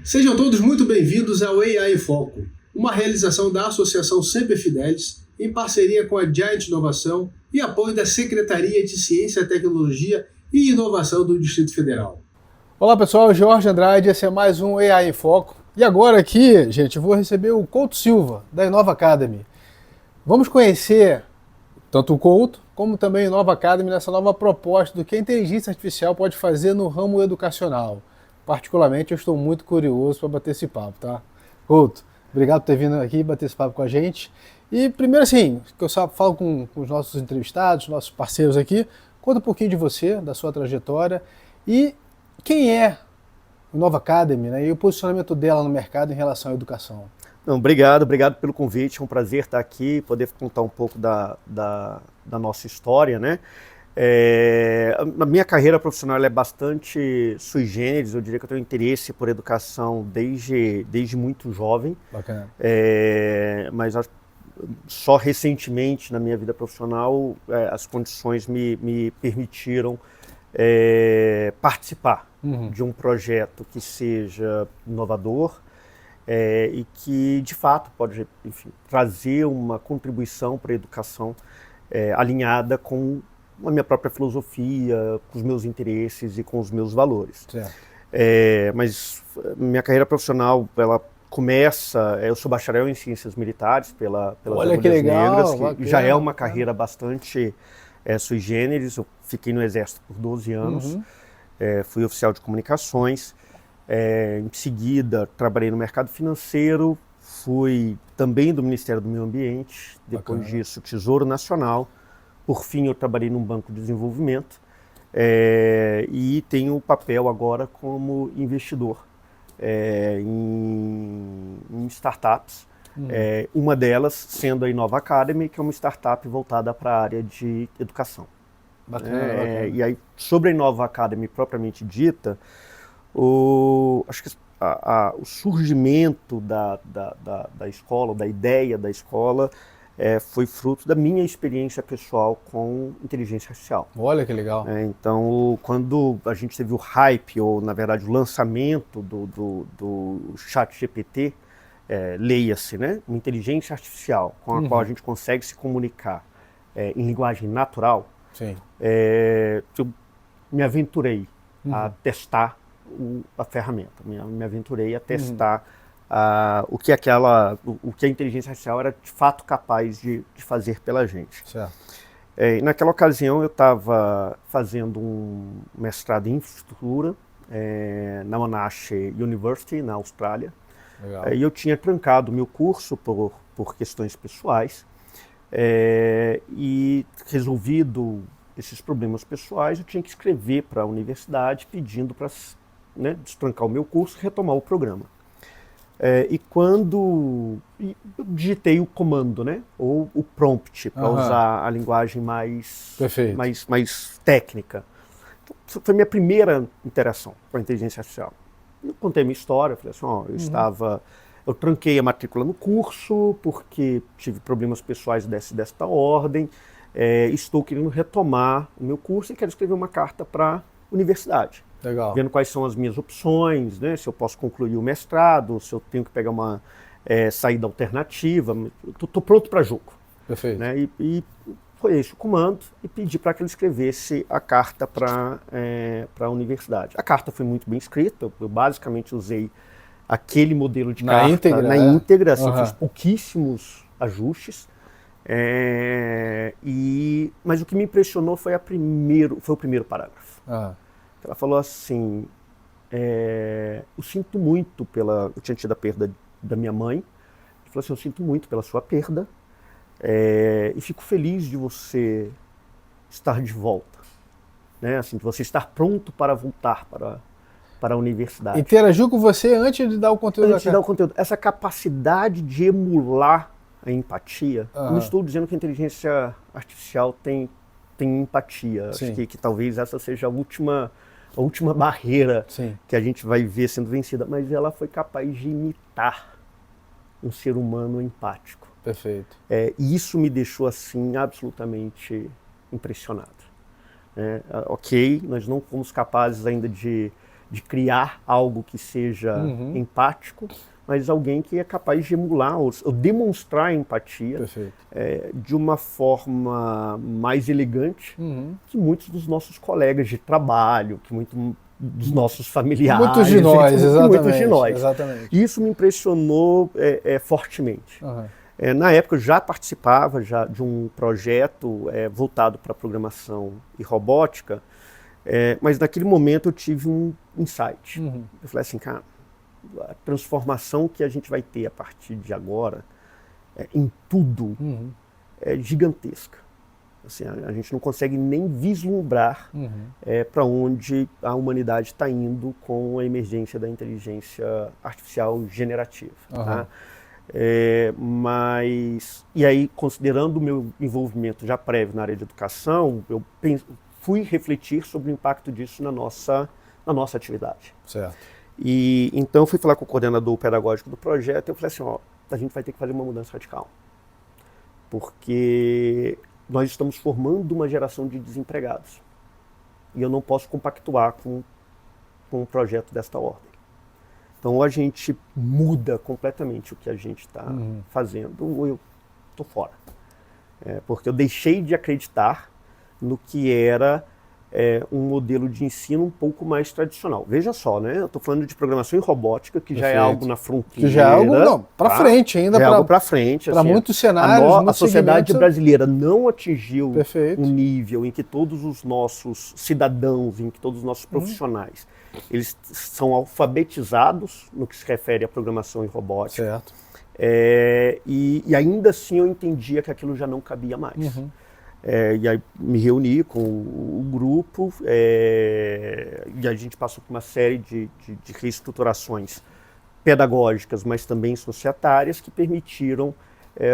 Sejam todos muito bem-vindos ao AI em Foco, uma realização da Associação Semper Fidelis, em parceria com a Giant Inovação e apoio da Secretaria de Ciência, Tecnologia e Inovação do Distrito Federal. Olá pessoal, Jorge Andrade, esse é mais um AI em Foco. E agora aqui, gente, eu vou receber o Couto Silva, da Inova Academy. Vamos conhecer tanto o Couto, como também a Inova Academy nessa nova proposta do que a inteligência artificial pode fazer no ramo educacional. Particularmente, eu estou muito curioso para bater esse papo, tá? Couto, obrigado por ter vindo aqui bater esse papo com a gente. E primeiro assim, que eu falo com os nossos entrevistados, nossos parceiros aqui, conta um pouquinho de você, da sua trajetória e quem é a Inova Academy, né, e o posicionamento dela no mercado em relação à educação. Não, obrigado pelo convite, é um prazer estar aqui, poder contar um pouco da nossa história, né? A minha carreira profissional é bastante sui generis, eu diria que eu tenho interesse por educação desde muito jovem. Bacana. Mas só recentemente na minha vida profissional as condições me permitiram participar de um projeto que seja inovador, e que de fato pode, enfim, trazer uma contribuição para a educação alinhada com a minha própria filosofia, com os meus interesses e com os meus valores. Mas minha carreira profissional, ela começa, eu sou bacharel em Ciências Militares pelas Agulhas Negras, que bacana, já é uma carreira bastante sui generis. Eu fiquei no Exército por 12 anos, fui oficial de comunicações. Em seguida, trabalhei no mercado financeiro, fui também do Ministério do Meio Ambiente, depois disso, Tesouro Nacional. Por fim, eu trabalhei num banco de desenvolvimento e tenho o papel agora como investidor em startups. Uma delas sendo a Inova Academy, que é uma startup voltada para a área de educação. Bacana. E aí, sobre a Inova Academy propriamente dita, acho que o surgimento da escola, da ideia da escola, foi fruto da minha experiência pessoal com inteligência artificial. Olha que legal. Então, quando a gente teve o hype, ou na verdade o lançamento do ChatGPT, leia-se, né, uma inteligência artificial com a qual a gente consegue se comunicar em linguagem natural. Sim. Eu me aventurei a testar a ferramenta, me aventurei a testar o que a inteligência artificial era de fato capaz de fazer pela gente. Certo. Naquela ocasião eu estava fazendo um mestrado em infraestrutura na Monash University, na Austrália. Legal. E eu tinha trancado o meu curso por questões pessoais, e resolvido esses problemas pessoais, eu tinha que escrever para a universidade pedindo para destrancar o meu curso e retomar o programa. E quando eu digitei o comando, né, ou o prompt, para usar a linguagem mais técnica. Então, foi minha primeira interação com a inteligência artificial. Eu contei minha história, falei assim, eu tranquei a matrícula no curso porque tive problemas pessoais desta ordem, estou querendo retomar o meu curso e quero escrever uma carta para a universidade. Legal. Vendo quais são as minhas opções, né? Se eu posso concluir o mestrado, se eu tenho que pegar uma saída alternativa. Estou pronto para jogo. Perfeito. Né? E foi esse o comando e pedi para que ele escrevesse a carta para a universidade. A carta foi muito bem escrita, eu basicamente usei aquele modelo de carta na íntegra, assim, fiz pouquíssimos ajustes. Mas o que me impressionou foi o primeiro parágrafo. Ela falou assim, eu sinto muito eu tinha tido a perda da minha mãe. Ela falou assim, eu sinto muito pela sua perda, e fico feliz de você estar de volta, né? Assim, de você estar pronto para voltar para a universidade. Interagiu com você antes de dar o conteúdo Antes de dar o conteúdo. Essa capacidade de emular a empatia. Eu não estou dizendo que a inteligência artificial tem empatia. Sim. Acho que talvez essa seja a última barreira que a gente vai ver sendo vencida, mas ela foi capaz de imitar um ser humano empático. Perfeito. E isso me deixou assim absolutamente impressionado. Ok, nós não fomos capazes ainda de de criar algo que seja empático, mas alguém que é capaz de emular ou demonstrar empatia de uma forma mais elegante que muitos dos nossos colegas de trabalho, que muitos dos nossos familiares. Muitos de nós, exatamente. Muitos de nós. Exatamente. Isso me impressionou fortemente. Na época eu já participava de um projeto voltado para programação e robótica, mas naquele momento eu tive um insight. Eu falei assim, cara, a transformação que a gente vai ter a partir de agora em tudo é gigantesca. Assim, a gente não consegue nem vislumbrar para onde a humanidade está indo com a emergência da inteligência artificial generativa. Tá? E aí, considerando o meu envolvimento já prévio na área de educação, eu fui refletir sobre o impacto disso na nossa atividade. Certo. E então eu fui falar com o coordenador pedagógico do projeto e eu falei assim, a gente vai ter que fazer uma mudança radical. Porque nós estamos formando uma geração de desempregados. E eu não posso compactuar com um projeto desta ordem. Então ou a gente muda completamente o que a gente está fazendo, ou eu estou fora. Porque eu deixei de acreditar no que era um modelo de ensino um pouco mais tradicional. Veja só, né? Eu estou falando de programação em robótica, que já é algo na fronteira. Que já é algo para frente ainda. É algo para frente. Para muitos cenários, a sociedade brasileira não atingiu um nível em que todos os nossos cidadãos, em que todos os nossos profissionais, eles são alfabetizados no que se refere à programação em robótica. Certo. E ainda assim eu entendia que aquilo já não cabia mais. E aí me reuni com o grupo e a gente passou por uma série de reestruturações pedagógicas, mas também societárias, que permitiram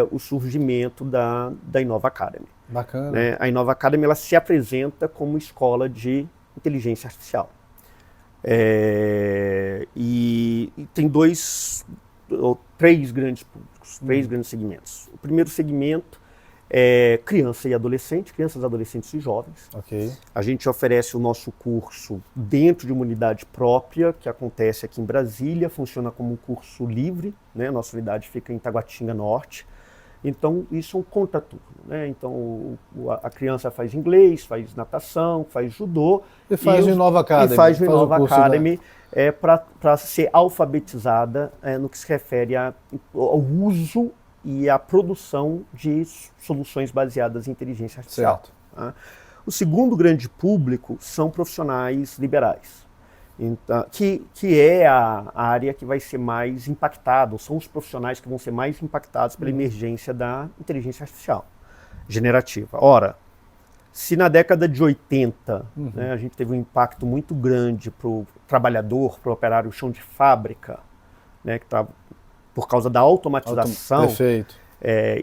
o surgimento da Innova Academy. Bacana. A Innova Academy ela se apresenta como escola de inteligência artificial. E tem três grandes públicos, três grandes segmentos. O primeiro segmento crianças, adolescentes e jovens. A gente oferece o nosso curso dentro de uma unidade própria, que acontece aqui em Brasília, funciona como um curso livre, né? Nossa unidade fica em Taguatinga Norte. Então, isso é um contraturno, né? Então, a criança faz inglês, faz natação, faz judô. E faz o Innova Academy. E faz o Innova Academy para ser alfabetizada no que se refere ao uso e a produção de soluções baseadas em inteligência artificial. Certo. Tá? O segundo grande público são profissionais liberais, então, que é a área que vai ser mais impactada, são os profissionais que vão ser mais impactados pela emergência da inteligência artificial generativa. Ora, se na década de 80 a gente teve um impacto muito grande para o trabalhador, para o operário chão de fábrica, né, que estava por causa da automatização, Perfeito.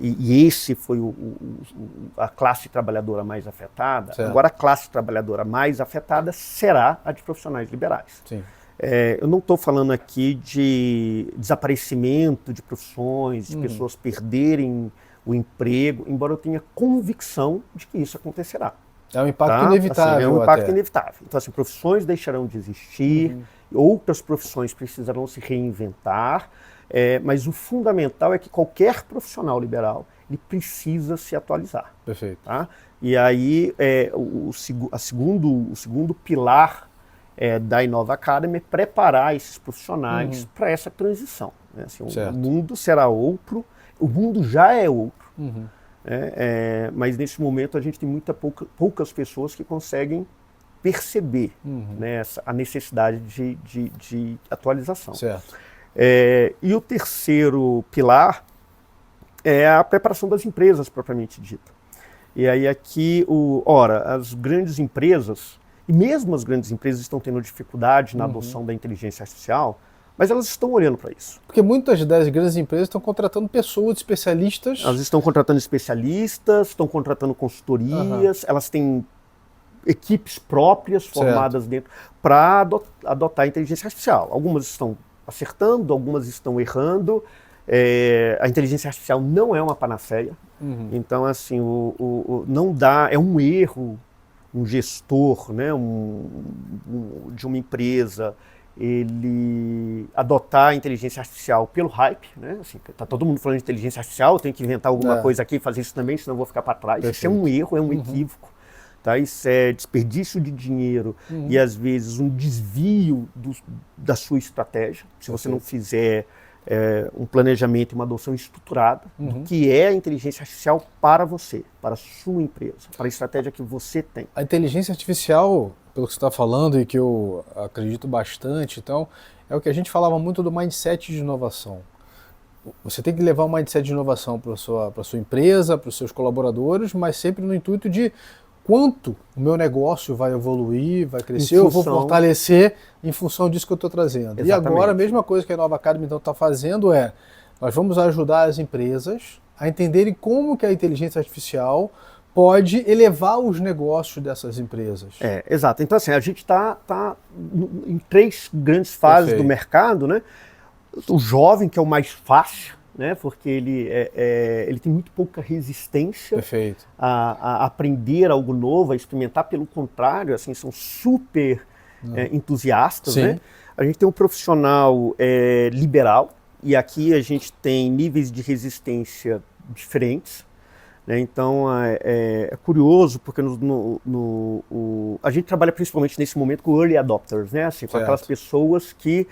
E esse foi a classe trabalhadora mais afetada. Certo. Agora a classe trabalhadora mais afetada será a de profissionais liberais. Sim. Eu não estou falando aqui de desaparecimento de profissões, de pessoas perderem o emprego, embora eu tenha convicção de que isso acontecerá. É um impacto inevitável. Assim, é um impacto inevitável. Então, assim, profissões deixarão de existir, outras profissões precisarão se reinventar, mas o fundamental é que qualquer profissional liberal ele precisa se atualizar. Perfeito. Tá? E aí o segundo pilar da Innova Academy é preparar esses profissionais para essa transição. Né? Assim, o mundo será outro, o mundo já é outro. Mas nesse momento a gente tem poucas pessoas que conseguem perceber né, a necessidade de atualização. Certo. E o terceiro pilar é a preparação das empresas propriamente dita. E aí aqui, as grandes empresas, e mesmo as grandes empresas estão tendo dificuldade na adoção da inteligência artificial, mas elas estão olhando para isso. Porque muitas das grandes empresas estão contratando pessoas especialistas. Elas estão contratando especialistas, estão contratando consultorias, elas têm equipes próprias formadas dentro para adotar a inteligência artificial. Algumas estão acertando, algumas estão errando. A inteligência artificial não é uma panaceia. Então, assim, não dá, é um erro um gestor, né, de uma empresa, ele adotar a inteligência artificial pelo hype, né? Assim, tá todo mundo falando de inteligência artificial, eu tenho que inventar alguma coisa aqui e fazer isso também, senão eu vou ficar para trás. Perfeito. Isso é um erro, é um equívoco. Tá? Isso é desperdício de dinheiro e, às vezes, um desvio da sua estratégia. Se você não fizer um planejamento e uma adoção estruturada do que é a inteligência artificial para você, para a sua empresa, para a estratégia que você tem. A inteligência artificial, pelo que você está falando e que eu acredito bastante, então, é o que a gente falava muito do mindset de inovação. Você tem que levar um mindset de inovação para a sua empresa, para os seus colaboradores, mas sempre no intuito de quanto o meu negócio vai evoluir, vai crescer, eu vou fortalecer em função disso que eu estou trazendo. Exatamente. E agora a mesma coisa que a Nova Academy então está fazendo nós vamos ajudar as empresas a entenderem como que a inteligência artificial pode elevar os negócios dessas empresas. Exato. Então assim, a gente está em 3 grandes fases do mercado, né? O jovem, que é o mais fácil, né, porque ele tem muito pouca resistência a aprender algo novo, a experimentar. Pelo contrário, assim, são super entusiastas. Né? A gente tem um profissional liberal, e aqui a gente tem níveis de resistência diferentes. Né? Então é curioso, porque a gente trabalha principalmente nesse momento com early adopters, né? Assim, com aquelas pessoas que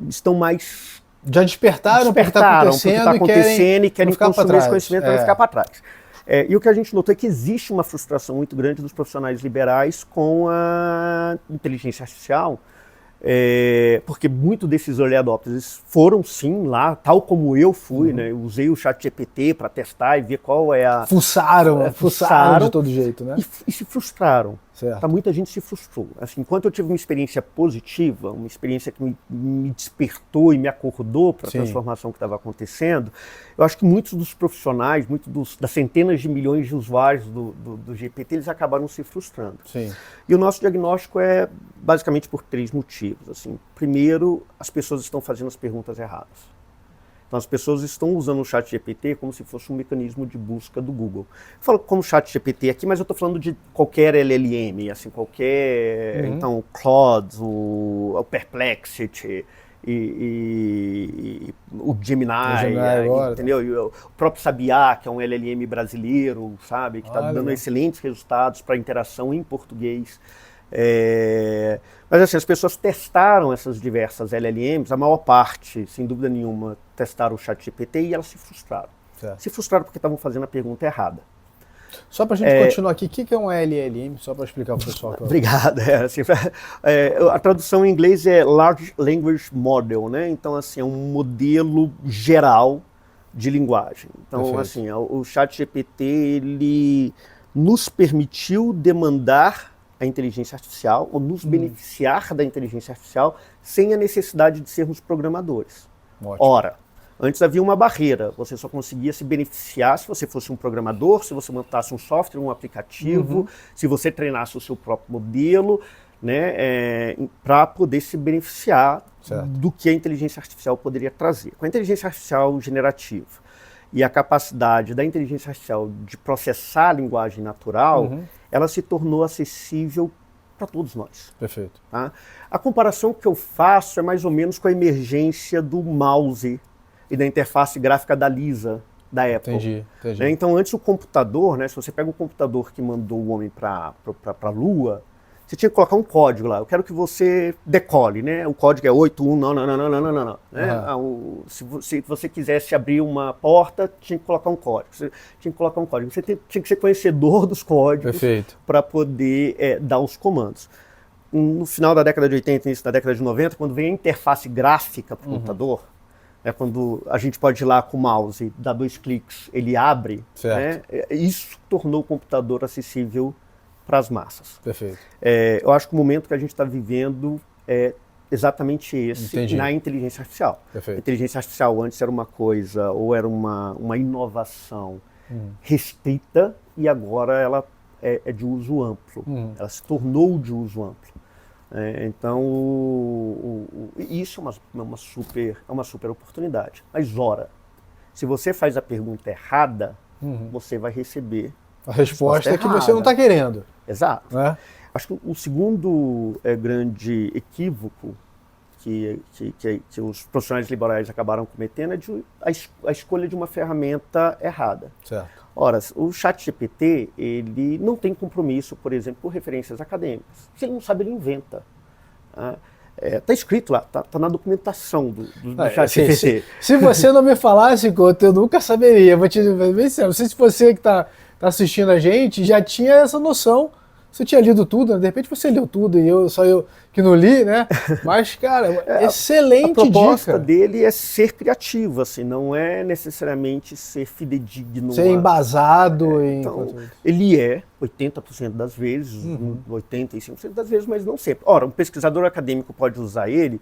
estão mais... Já despertaram para o que está acontecendo e querem consumir esse conhecimento para não ficar para trás. E o que a gente notou é que existe uma frustração muito grande dos profissionais liberais com a inteligência artificial, porque muito desses early adopters foram sim lá, tal como eu fui, né? Eu usei o ChatGPT para testar e ver qual é a... Fuçaram de todo jeito, né? E se frustraram. Tá, muita gente se frustrou. Assim, enquanto eu tive uma experiência positiva, uma experiência que me despertou e me acordou para a transformação que estava acontecendo, eu acho que muitos dos profissionais, das centenas de milhões de usuários do GPT, eles acabaram se frustrando. E o nosso diagnóstico é basicamente por 3 motivos. Assim, primeiro, as pessoas estão fazendo as perguntas erradas. Então, as pessoas estão usando o ChatGPT como se fosse um mecanismo de busca do Google. Eu falo como ChatGPT aqui, mas eu estou falando de qualquer LLM, assim, qualquer... Então, o Claude, o Perplexity, o Gemini entendeu? E o próprio Sabiá, que é um LLM brasileiro, sabe? Que está dando excelentes resultados para interação em português. Mas assim, as pessoas testaram essas diversas LLMs, a maior parte, sem dúvida nenhuma, testaram o ChatGPT e elas se frustraram. Se frustraram porque estavam fazendo a pergunta errada. Só para a gente continuar aqui, o que é um LLM? Só para explicar para o pessoal. Obrigado. A tradução em inglês é Large Language Model, né? Então, assim, é um modelo geral de linguagem. Então, assim, o ChatGPT, ele nos permitiu demandar a inteligência artificial, ou nos beneficiar da inteligência artificial, sem a necessidade de sermos programadores. Ora, antes havia uma barreira, você só conseguia se beneficiar se você fosse um programador, se você montasse um software, um aplicativo, se você treinasse o seu próprio modelo, né, para poder se beneficiar do que a inteligência artificial poderia trazer. Com a inteligência artificial generativa e a capacidade da inteligência artificial de processar a linguagem natural, ela se tornou acessível para todos nós. Perfeito. Tá? A comparação que eu faço é mais ou menos com a emergência do mouse e da interface gráfica da Lisa, da Apple. Entendi. Então, antes o computador, né, se você pega um computador que mandou o homem para a Lua, você tinha que colocar um código lá. Eu quero que você decole, né? O código é 81, não. Né? Se você quisesse abrir uma porta, tinha que colocar um código. Você tinha que colocar um código. Você tinha que ser conhecedor dos códigos para poder dar os comandos. No final da década de 80, início da década de 90, quando vem a interface gráfica para o computador, quando a gente pode ir lá com o mouse, dar 2 cliques, ele abre, né? Isso tornou o computador acessível para as massas. Perfeito. Eu acho que o momento que a gente está vivendo é exatamente esse na inteligência artificial. Perfeito. A inteligência artificial antes era uma coisa, ou era uma inovação restrita, e agora ela é de uso amplo. Ela se tornou de uso amplo. Então, isso é uma super oportunidade. Mas, ora, se você faz a pergunta errada, você vai receber a resposta é que você não está querendo. Exato. né? Acho que o segundo grande equívoco que os profissionais liberais acabaram cometendo é a escolha de uma ferramenta errada. Certo. Ora, o ChatGPT, ele não tem compromisso, por exemplo, com referências acadêmicas. Se ele não sabe, ele inventa. Está escrito lá, está na documentação do ChatGPT. Se você não me falasse, Couto, eu nunca saberia. Vou te dizer bem sério. Não sei se você que está assistindo a gente já tinha essa noção. Você tinha lido tudo, né? De repente você leu tudo e só eu que não li, né? Mas, cara, excelente dica. A proposta dele é ser criativo, assim, não é necessariamente ser fidedigno. Ser embasado. Então, ele é 80% das vezes, 85% das vezes, mas não sempre. Ora, um pesquisador acadêmico pode usar ele?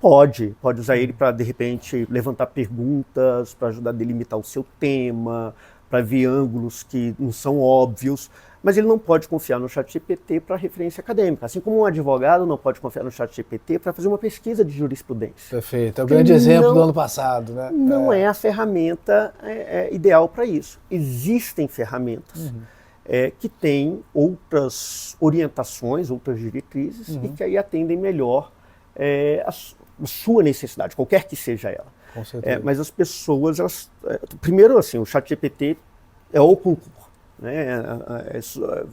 Pode usar ele para, de repente, levantar perguntas, para ajudar a delimitar o seu tema, para ver ângulos que não são óbvios. Mas ele não pode confiar no ChatGPT para referência acadêmica, assim como um advogado não pode confiar no ChatGPT para fazer uma pesquisa de jurisprudência. Perfeito, é o grande exemplo do ano passado, né? Não é a ferramenta ideal para isso. Existem ferramentas que têm outras orientações, outras diretrizes e que aí atendem melhor a sua necessidade, qualquer que seja ela. Com certeza. Mas as pessoas, primeiro assim, o ChatGPT é o concurso. Né?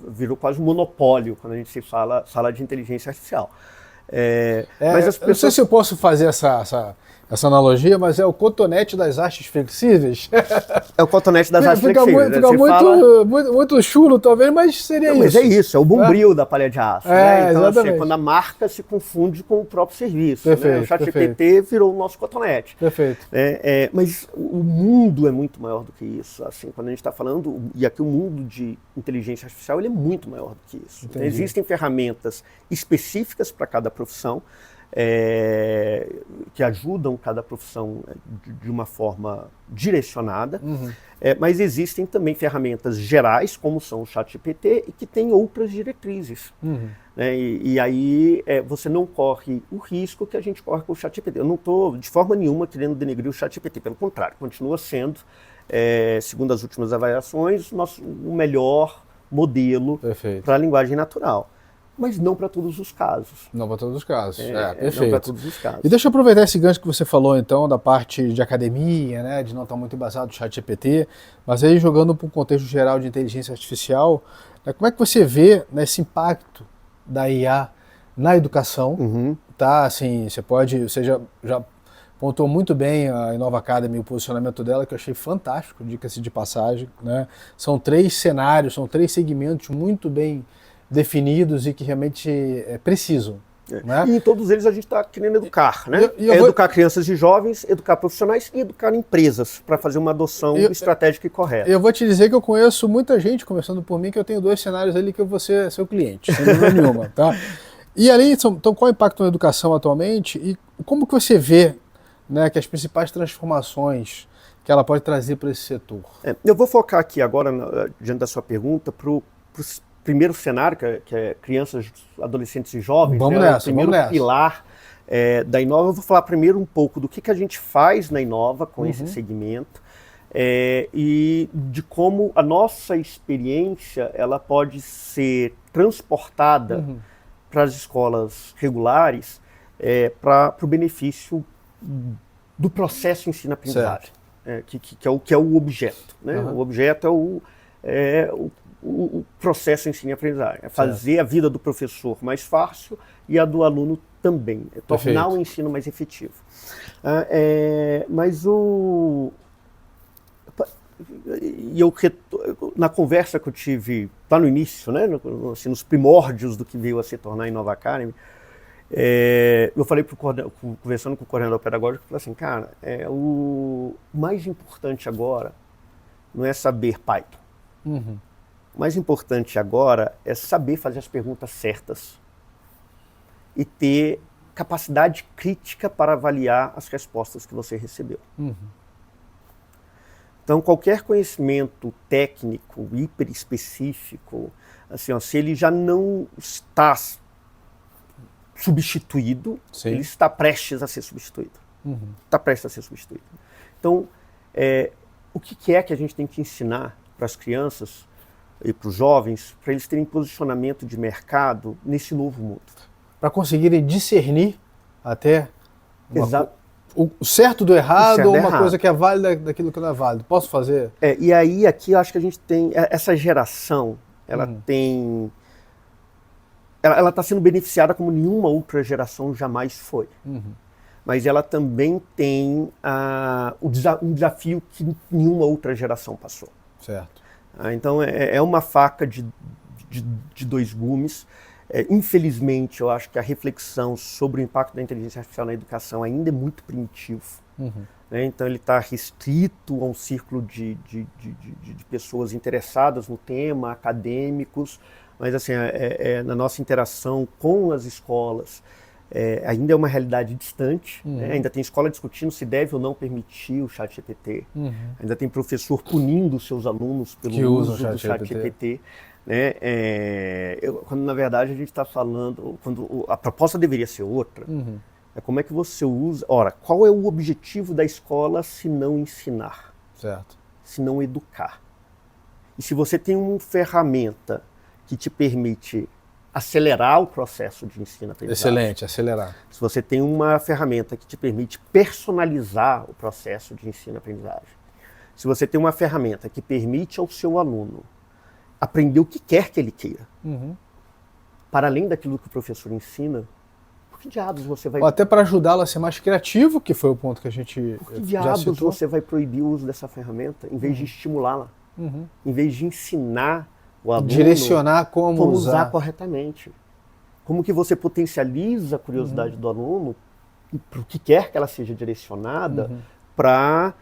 Virou quase um monopólio quando a gente se fala de inteligência artificial. Mas as pessoas... Não sei se eu posso fazer essa analogia, mas é o cotonete das hastes flexíveis. É o cotonete das hastes flexíveis. Fica muito chulo, talvez, mas seria isso. Mas é isso, é o bombril da palha de aço. Né? Então, exatamente. quando a marca se confunde com o próprio serviço. Perfeito, né? O ChatGPT virou o nosso cotonete. Perfeito. Mas o mundo é muito maior do que isso. Assim, quando a gente está falando, e aqui o mundo de inteligência artificial ele é muito maior do que isso. Então, existem ferramentas específicas para cada profissão, que ajudam cada profissão de uma forma direcionada, mas existem também ferramentas gerais, como são o ChatGPT, e que têm outras diretrizes. Né? E aí você não corre o risco que a gente corre com o ChatGPT. Eu não estou, de forma nenhuma, querendo denegrir o ChatGPT, pelo contrário, continua sendo, segundo as últimas avaliações, o melhor modelo para a linguagem natural. Mas não para todos os casos. Não para todos os casos, perfeito. Não para todos os casos. E deixa eu aproveitar esse gancho que você falou, então, da parte de academia, né, de não estar muito embasado no ChatGPT, mas aí jogando para um contexto geral de inteligência artificial, né, como é que você vê, né, esse impacto da IA na educação? Tá, assim, você já pontuou muito bem a Innova Academy, o posicionamento dela, que eu achei fantástico, diga-se de passagem, né? São 3 cenários, são 3 segmentos muito bem definidos e que realmente precisam. Né? E em todos eles a gente está querendo educar, né? Educar crianças e jovens, educar profissionais e educar empresas para fazer uma adoção estratégica e correta. Eu vou te dizer que eu conheço muita gente, começando por mim, que eu tenho 2 cenários ali que eu vou ser seu cliente, sem dúvida nenhuma. Tá? E ali, então, qual é o impacto na educação atualmente e como que você vê, né, que as principais transformações que ela pode trazer para esse setor? Eu vou focar aqui agora, diante da sua pergunta, para o primeiro cenário, que é crianças, adolescentes e jovens. Vamos né? nessa, o primeiro pilar da Innova. Eu vou falar primeiro um pouco do que a gente faz na Innova com esse segmento e de como a nossa experiência ela pode ser transportada para as escolas regulares para o benefício do processo ensino-aprendizagem, que é o objeto. Né? O objeto é o processo ensino-aprendizagem, é fazer a vida do professor mais fácil e a do aluno também, tornar o ensino mais efetivo. Na conversa que eu tive lá no início, né, assim, nos primórdios do que veio a se tornar a Innova Academy, eu falei, conversando com o coordenador pedagógico, eu falei assim, cara, o mais importante agora não é saber Python. O mais importante agora é saber fazer as perguntas certas e ter capacidade crítica para avaliar as respostas que você recebeu. Então, qualquer conhecimento técnico, hiper específico, assim, se ele já não está substituído, ele está prestes a ser substituído. Está prestes a ser substituído. Então, o que é que a gente tem que ensinar para as crianças e para os jovens, para eles terem posicionamento de mercado nesse novo mundo. Para conseguirem discernir até Exato. o certo do errado, certo ou do uma errado. coisa que é válida daquilo que não é válido. Posso fazer? E aí aqui eu acho que a gente tem essa geração, ela tem, ela está sendo beneficiada como nenhuma outra geração jamais foi. Mas ela também tem um desafio que nenhuma outra geração passou. Certo. Então é uma faca de dois gumes. Infelizmente, eu acho que a reflexão sobre o impacto da inteligência artificial na educação ainda é muito primitivo. Né? Então ele está restrito a um círculo de pessoas interessadas no tema, acadêmicos, mas assim, na nossa interação com as escolas, ainda é uma realidade distante, né? Ainda tem escola discutindo se deve ou não permitir o ChatGPT, ainda tem professor punindo os seus alunos pelo uso do ChatGPT. Né? Quando na verdade a gente está falando, quando a proposta deveria ser outra, é como é que você usa. Ora, qual é o objetivo da escola se não ensinar? Certo. Se não educar? E se você tem uma ferramenta que te permite acelerar o processo de ensino-aprendizagem. Excelente, acelerar. Se você tem uma ferramenta que te permite personalizar o processo de ensino-aprendizagem. Se você tem uma ferramenta que permite ao seu aluno aprender o que quer que ele queira, para além daquilo que o professor ensina, por que diabos você vai... Ou até para ajudá-lo a ser mais criativo, que foi o ponto que a gente Por que já diabos citou. você vai proibir o uso dessa ferramenta, em vez de estimulá-la? Em vez de ensinar o aluno... Direcionar como usar corretamente. Como que você potencializa a curiosidade do aluno, para o que quer que ela seja direcionada, para...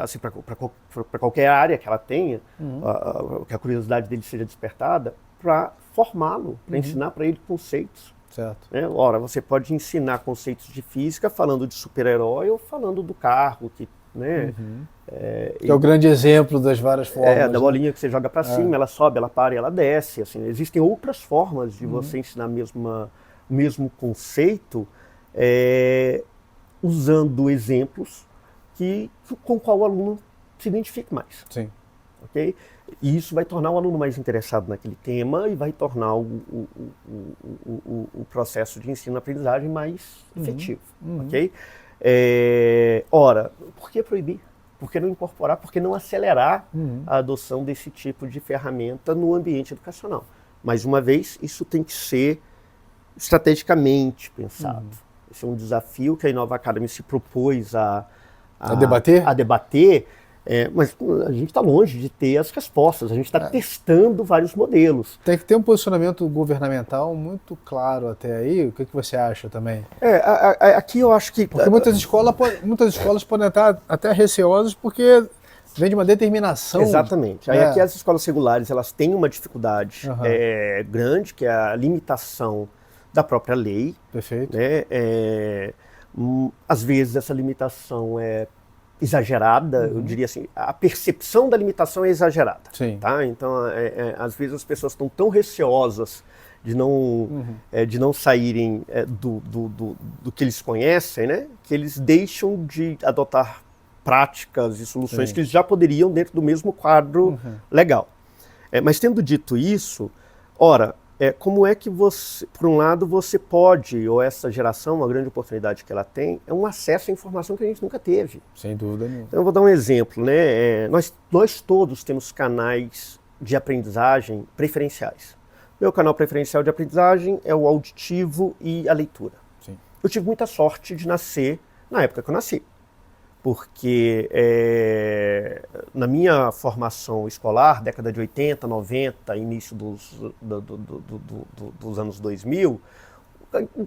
assim, para qualquer área que ela tenha, que a curiosidade dele seja despertada, para formá-lo, para ensinar para ele conceitos. Certo. Ora, você pode ensinar conceitos de física falando de super-herói ou falando do carro, que, né, que é o grande exemplo das várias formas. da bolinha que você joga para cima, ela sobe, ela para e ela desce. Assim, existem outras formas de você ensinar o mesmo conceito, usando exemplos com o qual o aluno se identifique mais. Sim. Okay? E isso vai tornar o aluno mais interessado naquele tema e vai tornar o processo de ensino-aprendizagem mais efetivo. Okay? Ora, por que proibir? Por que não incorporar? Por que não acelerar a adoção desse tipo de ferramenta no ambiente educacional? Mais uma vez, isso tem que ser estrategicamente pensado. Esse é um desafio que a Innova Academy se propôs a debater, mas a gente está longe de ter as respostas, a gente está testando vários modelos. Tem que ter um posicionamento governamental muito claro até aí. O que você acha também? Aqui eu acho que... Porque muitas escolas podem estar até receosas porque vem de uma determinação. Exatamente. Aí aqui as escolas regulares, elas têm uma dificuldade grande, que é a limitação da própria lei. Perfeito. Né? Às vezes essa limitação é exagerada, eu diria assim, a percepção da limitação é exagerada. Sim. Tá? Então, às vezes as pessoas estão tão receosas de não saírem do que eles conhecem, né? Que eles deixam de adotar práticas e soluções que eles já poderiam dentro do mesmo quadro legal. Mas tendo dito isso, ora, como é que você, por um lado, você pode, ou essa geração, a grande oportunidade que ela tem, é um acesso à informação que a gente nunca teve. Sem dúvida nenhuma. Então eu vou dar um exemplo, né? Nós todos temos canais de aprendizagem preferenciais. Meu canal preferencial de aprendizagem é o auditivo e a leitura. Sim. Eu tive muita sorte de nascer na época que eu nasci. Porque na minha formação escolar, década de 80, 90, início dos anos 2000,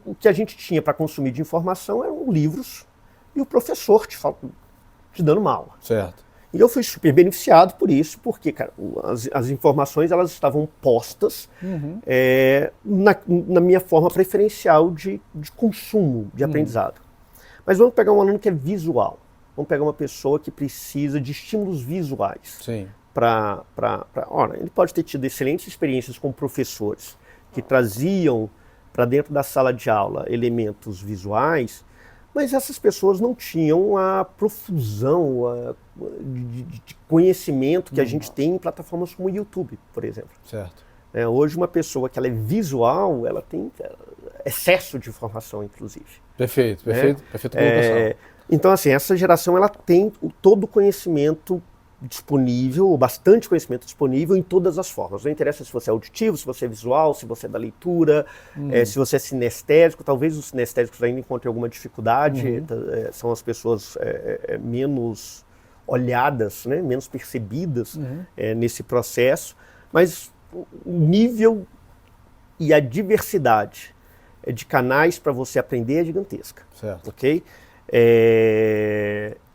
o que a gente tinha para consumir de informação eram livros e o professor te dando uma aula. Certo. E eu fui super beneficiado por isso, porque cara, as informações elas estavam postas na minha forma preferencial de consumo, de aprendizado. Mas vamos pegar um aluno que é visual. Vamos pegar uma pessoa que precisa de estímulos visuais. Sim. Ora, ele pode ter tido excelentes experiências com professores que traziam para dentro da sala de aula elementos visuais, Mas essas pessoas não tinham a profusão de conhecimento que a gente tem em plataformas como o YouTube, por exemplo. Certo. Hoje uma pessoa que ela é visual, ela tem excesso de informação, inclusive. Perfeito colocação. Então, assim, essa geração ela tem todo o conhecimento disponível, ou bastante conhecimento disponível em todas as formas. Não interessa se você é auditivo, se você é visual, se você é da leitura, se você é sinestésico. Talvez os sinestésicos ainda encontrem alguma dificuldade, são as pessoas menos olhadas, né, menos percebidas nesse processo, mas o nível e a diversidade de canais para você aprender é gigantesca. Certo. Ok?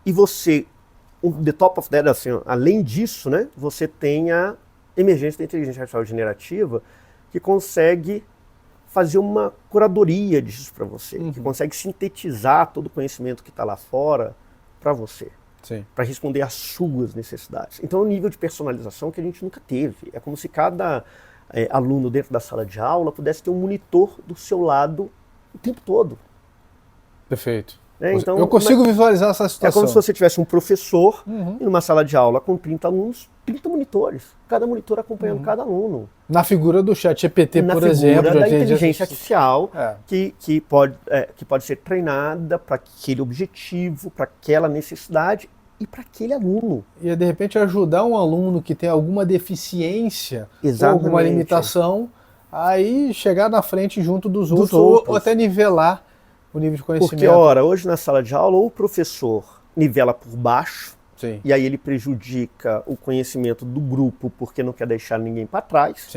E você, the top of that, assim, além disso, né, você tem a emergência da inteligência artificial generativa que consegue fazer uma curadoria disso para você, que consegue sintetizar todo o conhecimento que está lá fora para você, para responder às suas necessidades. Então é um nível de personalização que a gente nunca teve. É como se cada aluno dentro da sala de aula pudesse ter um monitor do seu lado o tempo todo. Perfeito. Então, eu consigo visualizar essa situação. É como se você tivesse um professor em uma sala de aula com 30 alunos, 30 monitores, cada monitor acompanhando cada aluno. Na figura do ChatGPT, por exemplo. Na figura da inteligência artificial, que pode ser treinada para aquele objetivo, para aquela necessidade e para aquele aluno. E de repente ajudar um aluno que tem alguma deficiência ou alguma limitação, aí chegar na frente junto dos outros. Ou até nivelar o nível de conhecimento. Porque, ora, hoje na sala de aula, ou o professor nivela por baixo, e aí ele prejudica o conhecimento do grupo porque não quer deixar ninguém para trás,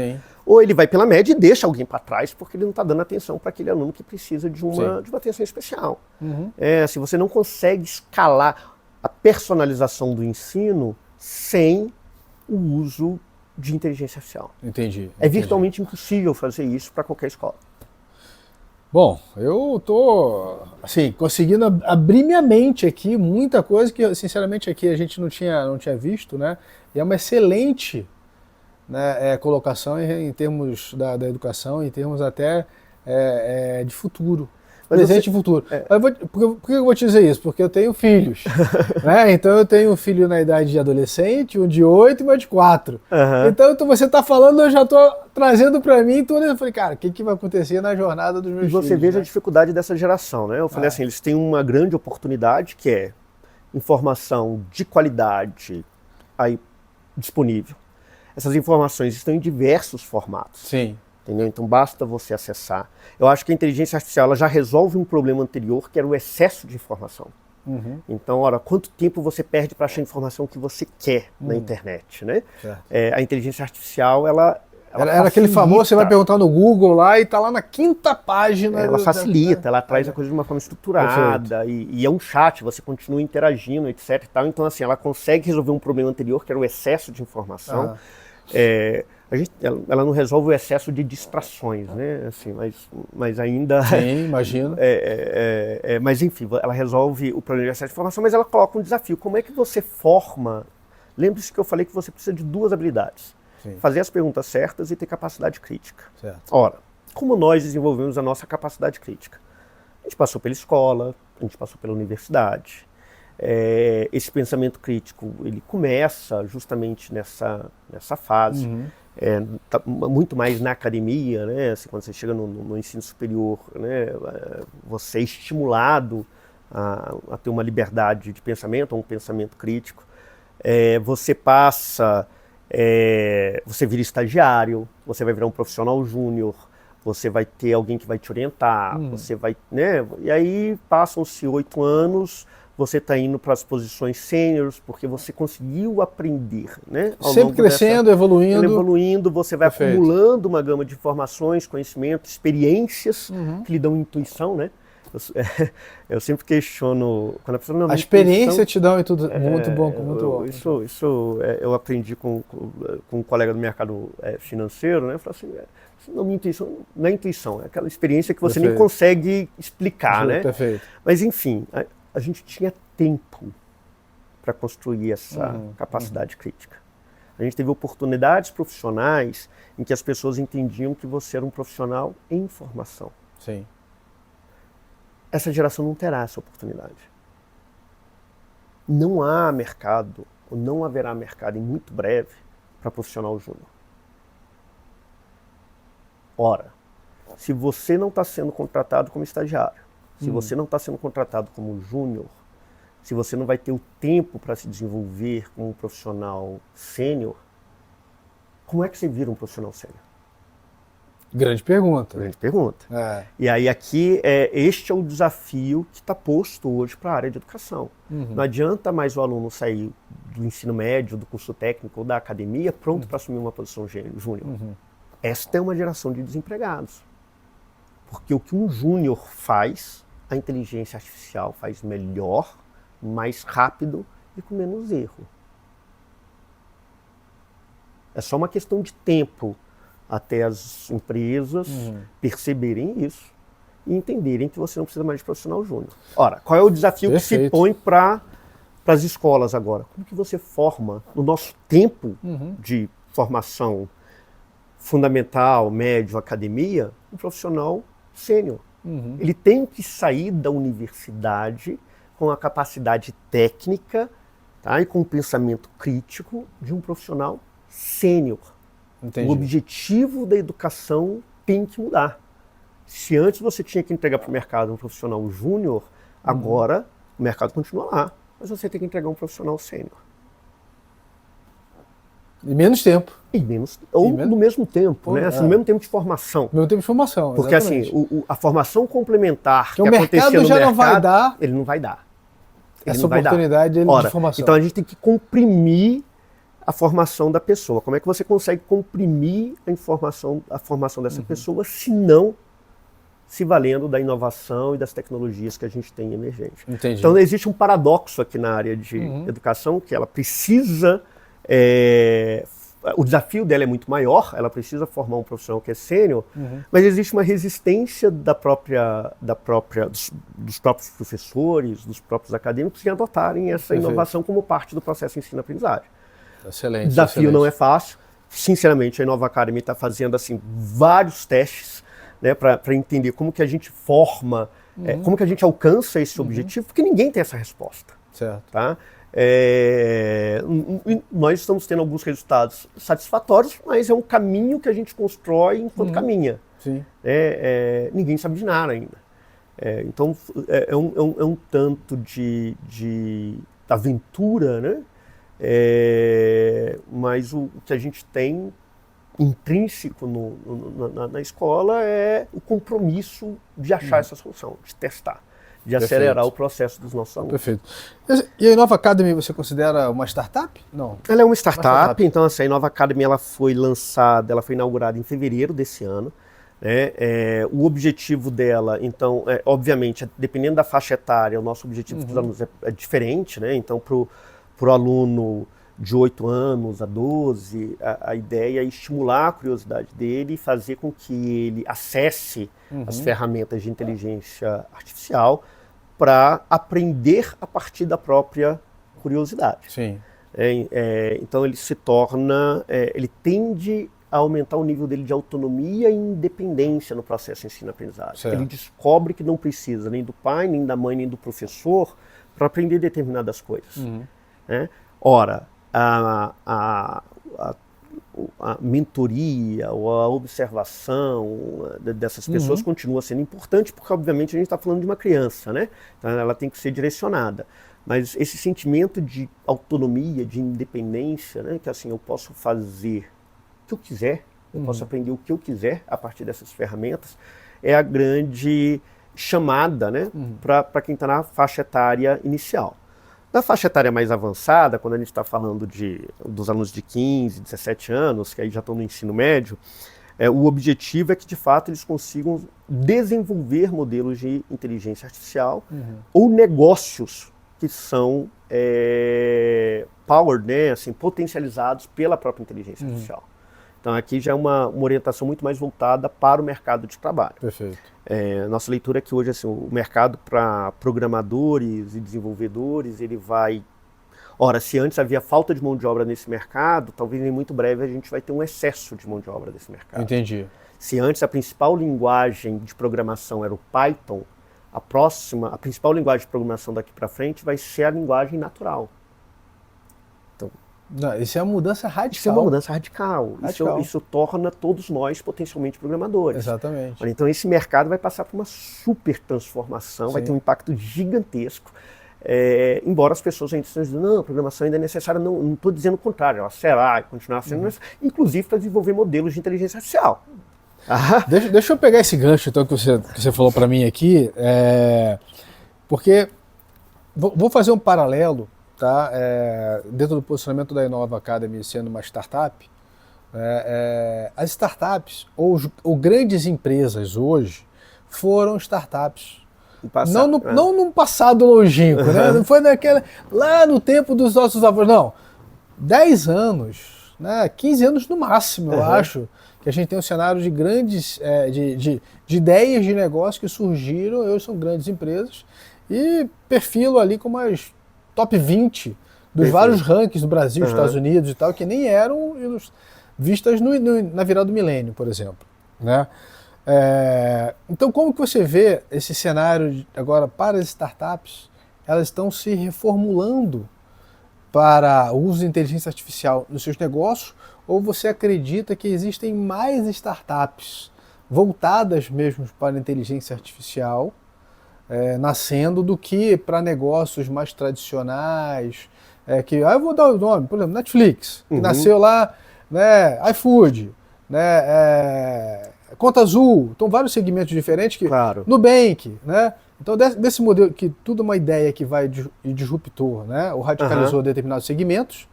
ou ele vai pela média e deixa alguém para trás porque ele não está dando atenção para aquele aluno que precisa de uma atenção especial. Se você não consegue escalar a personalização do ensino sem o uso de inteligência artificial. Entendi. É virtualmente impossível fazer isso para qualquer escola. Bom, eu estou conseguindo abrir minha mente aqui, muita coisa que, sinceramente, aqui a gente não tinha visto, né? E é uma excelente, né, colocação em termos da educação, em termos até de futuro. Presente e futuro. Por que eu vou te dizer isso? Porque eu tenho filhos. Né? Então eu tenho um filho na idade de adolescente, um de 8 e um de 4. Então você está falando, eu já estou trazendo para mim tudo. Eu falei, cara, o que vai acontecer na jornada dos meus filhos? E você veja a dificuldade dessa geração, né? Eu falei assim, eles têm uma grande oportunidade que é informação de qualidade aí disponível. Essas informações estão em diversos formatos. Sim. Entendeu? Então basta você acessar. Eu acho que a inteligência artificial ela já resolve um problema anterior, que era o excesso de informação. Então, ora, quanto tempo você perde para achar a informação que você quer na internet, né? A inteligência artificial, ela era aquele famoso, você vai perguntar no Google lá e está lá na 5ª página. Ela facilita, ela traz a coisa de uma forma estruturada e é um chat, você continua interagindo, etc. E tal. Então, assim, ela consegue resolver um problema anterior, que era o excesso de informação. Ela não resolve o excesso de distrações, né? Assim, mas ainda... Sim, imagino. Mas enfim, ela resolve o problema de excesso de informação, mas ela coloca um desafio. Como é que você forma... Lembre-se que eu falei que você precisa de 2 habilidades. Fazer as perguntas certas e ter capacidade crítica. Ora, como nós desenvolvemos a nossa capacidade crítica? A gente passou pela escola, a gente passou pela universidade. Esse pensamento crítico, ele começa justamente nessa fase. Tá muito mais na academia, né? Assim, quando você chega no ensino superior, né? Você é estimulado a ter uma liberdade de pensamento, um pensamento crítico. Você passa, você vira estagiário, você vai virar um profissional júnior, você vai ter alguém que vai te orientar, você vai, né? E aí passam-se 8 anos, você está indo para as posições sêniores porque você conseguiu aprender, né? Sempre crescendo, evoluindo, você vai acumulando uma gama de informações, conhecimento, experiências que lhe dão intuição, né? Eu sempre questiono quando a pessoa não. A experiência te dá tudo muito bom, muito bom. Isso eu aprendi com um colega do mercado financeiro, né? Eu falo assim, minha intuição não é intuição, é aquela experiência que você nem consegue explicar, né? Perfeito. Mas enfim. A gente tinha tempo para construir essa capacidade crítica. A gente teve oportunidades profissionais em que as pessoas entendiam que você era um profissional em formação. essa geração não terá essa oportunidade. Não há mercado, ou não haverá mercado em muito breve, para profissional júnior. Ora, se você não está sendo contratado como estagiário, se você não está sendo contratado como júnior, se você não vai ter o tempo para se desenvolver como um profissional sênior, como é que você vira um profissional sênior? Grande pergunta. Grande pergunta. É. E aí aqui, este é o desafio que está posto hoje para a área de educação. Não adianta mais o aluno sair do ensino médio, do curso técnico ou da academia pronto para assumir uma posição júnior. Esta é uma geração de desempregados. Porque o que um júnior faz, a inteligência artificial faz melhor, mais rápido e com menos erro. É só uma questão de tempo até as empresas perceberem isso e entenderem que você não precisa mais de profissional júnior. Ora, qual é o desafio que se põe para as escolas agora? Como que você forma, no nosso tempo de formação fundamental, médio, academia, um profissional sênior? Ele tem que sair da universidade com a capacidade técnica, tá, e com o pensamento crítico de um profissional sênior. Entendi. O objetivo da educação tem que mudar. Se antes você tinha que entregar para o mercado um profissional júnior, agora o mercado continua lá, mas você tem que entregar um profissional sênior. E menos tempo. No mesmo tempo, né? Assim, no mesmo tempo de formação. No mesmo tempo de formação, porque exatamente. assim, a formação complementar que o acontecia mercado no já mercado, não vai dar ele não vai dar. essa oportunidade de formação. Então a gente tem que comprimir a formação da pessoa. Como é que você consegue comprimir a formação dessa pessoa, se não se valendo da inovação e das tecnologias que a gente tem emergente? Entendi. Então existe um paradoxo aqui na área de educação, que ela precisa, o desafio dela é muito maior, ela precisa formar um profissional que é sênior, mas existe uma resistência dos próprios professores, dos próprios acadêmicos, em adotarem essa inovação como parte do processo ensino-aprendizagem. Excelente. O desafio não é fácil. Sinceramente, a Inova Academy está fazendo assim, vários testes, né, para entender como que a gente forma, como que a gente alcança esse objetivo, porque ninguém tem essa resposta. Certo. Tá? Nós estamos tendo alguns resultados satisfatórios, mas é um caminho que a gente constrói enquanto caminha. Sim. Ninguém sabe de nada ainda. Então é um tanto de aventura, né? Mas o que a gente tem intrínseco na escola é o compromisso de achar essa solução, de testar, de acelerar o processo dos nossos alunos. Perfeito. E a Inova Academy você considera uma startup? Não. Ela é uma startup, então assim, a Inova Academy ela foi inaugurada em fevereiro desse ano. O objetivo dela, então, obviamente, dependendo da faixa etária, o nosso objetivo dos alunos é diferente, né? Então, para o aluno de 8 anos a 12, a ideia é estimular a curiosidade dele e fazer com que ele acesse as ferramentas de inteligência artificial para aprender a partir da própria curiosidade. Sim. Então ele se torna, ele tende a aumentar o nível dele de autonomia e independência no processo de ensino-aprendizagem. Ele descobre que não precisa nem do pai, nem da mãe, nem do professor para aprender determinadas coisas. Ora, a mentoria ou a observação dessas pessoas continua sendo importante, porque obviamente a gente está falando de uma criança, né? Então ela tem que ser direcionada. Mas esse sentimento de autonomia, de independência, né? Que assim, eu posso fazer o que eu quiser, eu posso aprender o que eu quiser a partir dessas ferramentas, é a grande chamada, né? Para quem está na faixa etária inicial. Na faixa etária mais avançada, quando a gente está falando dos alunos de 15, 17 anos, que aí já estão no ensino médio, o objetivo é que, de fato, eles consigam desenvolver modelos de inteligência artificial ou negócios que são powered, né, assim, potencializados pela própria inteligência artificial. Então aqui já é uma orientação muito mais voltada para o mercado de trabalho. Perfeito. Nossa leitura é que hoje assim, o mercado para programadores e desenvolvedores, ele vai... Ora, se antes havia falta de mão de obra nesse mercado, talvez em muito breve a gente vai ter um excesso de mão de obra nesse mercado. Entendi. Se antes a principal linguagem de programação era o Python, a principal linguagem de programação daqui para frente vai ser a linguagem natural. Então, não, isso é uma mudança radical. Isso é uma mudança radical. Isso torna todos nós potencialmente programadores. Exatamente. Então esse mercado vai passar por uma super transformação, Sim. vai ter um impacto gigantesco. Embora as pessoas ainda estejam dizendo, não, a programação ainda é necessária, não estou dizendo o contrário, ela será e continuará sendo necessária, inclusive para desenvolver modelos de inteligência artificial. Deixa eu pegar esse gancho então, que você falou para mim aqui, porque vou fazer um paralelo, tá? Dentro do posicionamento da Innova Academy sendo uma startup, as startups ou grandes empresas hoje foram startups. Não num passado longínquo, né? Não foi lá no tempo dos nossos avós, não. 10 anos, né? 15 anos no máximo, eu acho, que a gente tem um cenário de grandes, de ideias de negócio que surgiram, hoje são grandes empresas, e perfilo ali como as top 20 dos vários rankings do Brasil, Estados Unidos e tal, que nem eram vistas na virada do milênio, por exemplo, né? Então, como que você vê esse cenário agora para as startups? Elas estão se reformulando para o uso de inteligência artificial nos seus negócios, ou você acredita que existem mais startups voltadas mesmo para a inteligência artificial nascendo do que para negócios mais tradicionais? Eu vou dar o nome, por exemplo, Netflix, que nasceu lá, né, iFood, né, Conta Azul, então vários segmentos diferentes, Claro. Nubank, né? Então desse modelo que tudo é uma ideia que vai disruptor, né? Ou radicalizou determinados segmentos,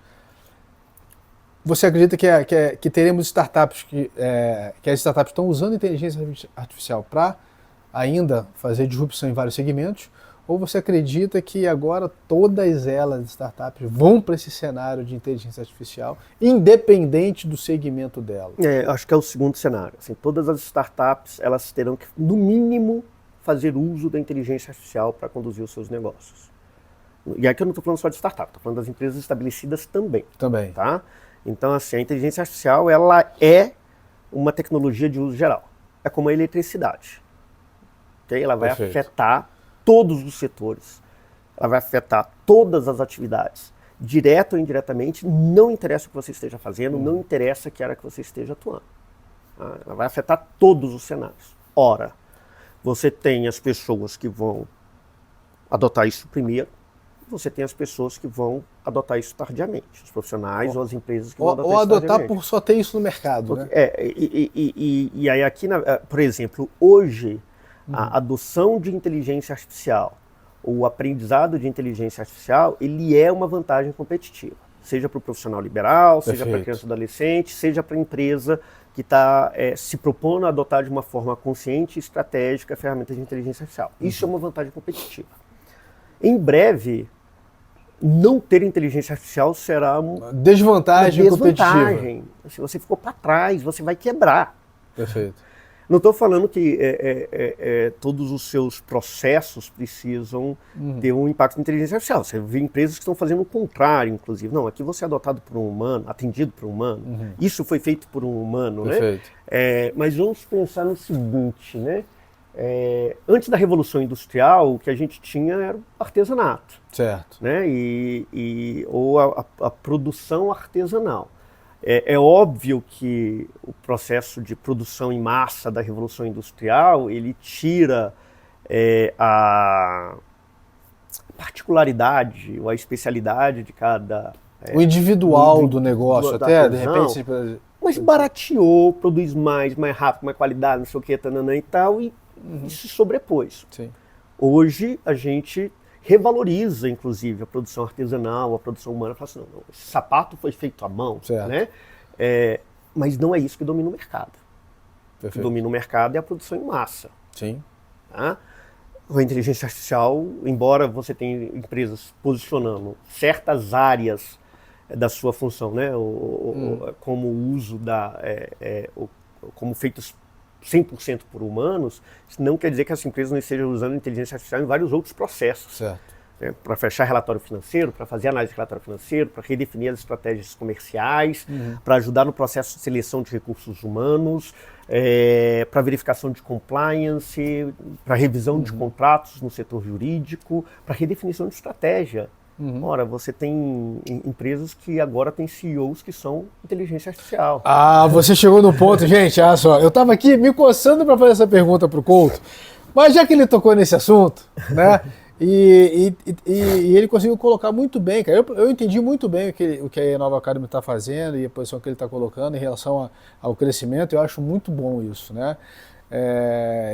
você acredita que teremos startups que as startups estão usando inteligência artificial para ainda fazer disrupção em vários segmentos? Ou você acredita que agora todas elas, startups, vão para esse cenário de inteligência artificial, independente do segmento dela? Acho que é o segundo cenário. Assim, todas as startups elas terão que, no mínimo, fazer uso da inteligência artificial para conduzir os seus negócios. E aqui eu não estou falando só de startup, estou falando das empresas estabelecidas também. Também. Tá? Então, assim, a inteligência artificial ela é uma tecnologia de uso geral. É como a eletricidade. Okay? Ela vai afetar todos os setores, ela vai afetar todas as atividades, direto ou indiretamente, não interessa o que você esteja fazendo, não interessa que área que você esteja atuando. Ela vai afetar todos os cenários. Ora, você tem as pessoas que vão adotar isso primeiro, você tem as pessoas que vão adotar isso tardiamente, os profissionais ou as empresas que vão adotar isso tardiamente. Ou adotar por só ter isso no mercado, né? E aí aqui, por exemplo, hoje, a adoção de inteligência artificial, o aprendizado de inteligência artificial, ele é uma vantagem competitiva. Seja para o profissional liberal, seja para a criança e adolescente, seja para a empresa que está se propondo a adotar de uma forma consciente e estratégica ferramentas de inteligência artificial. Isso é uma vantagem competitiva. Em breve, não ter inteligência artificial será uma desvantagem competitiva. Se você ficou para trás, você vai quebrar. Perfeito. Não estou falando que todos os seus processos precisam ter um impacto na inteligência artificial. Você vê empresas que estão fazendo o contrário, inclusive. Não, aqui você é adotado por um humano, atendido por um humano. Isso foi feito por um humano, né? Mas vamos pensar no seguinte, né? Antes da Revolução Industrial, o que a gente tinha era o artesanato. Certo. Né? Ou a produção artesanal. É óbvio que o processo de produção em massa da Revolução Industrial, ele tira a particularidade ou a especialidade de cada... o individual do negócio, até, de repente... Mas barateou, produz mais rápido, mais qualidade, não sei o que, tananã e tal, e se sobrepôs. Sim. Hoje a gente revaloriza, inclusive, a produção artesanal, a produção humana. Fala assim, não, esse sapato foi feito à mão, né? Mas não é isso que domina o mercado. O que domina o mercado é a produção em massa. Sim. Tá? A inteligência artificial, embora você tenha empresas posicionando certas áreas da sua função, né? Como o uso como feitos 100% por humanos, isso não quer dizer que as empresas não estejam usando inteligência artificial em vários outros processos. Certo. para fechar relatório financeiro, para fazer análise de relatório financeiro, para redefinir as estratégias comerciais, para ajudar no processo de seleção de recursos humanos, para verificação de compliance, para revisão de contratos no setor jurídico, para redefinição de estratégia. Ora, você tem empresas que agora têm CEOs que são inteligência artificial. Ah, você chegou no ponto, gente. Olha só, eu estava aqui me coçando para fazer essa pergunta para o Couto, mas já que ele tocou nesse assunto, né? E ele conseguiu colocar muito bem, cara. Eu entendi muito bem o que a Nova Academy está fazendo e a posição que ele está colocando em relação ao crescimento. Eu acho muito bom isso, né?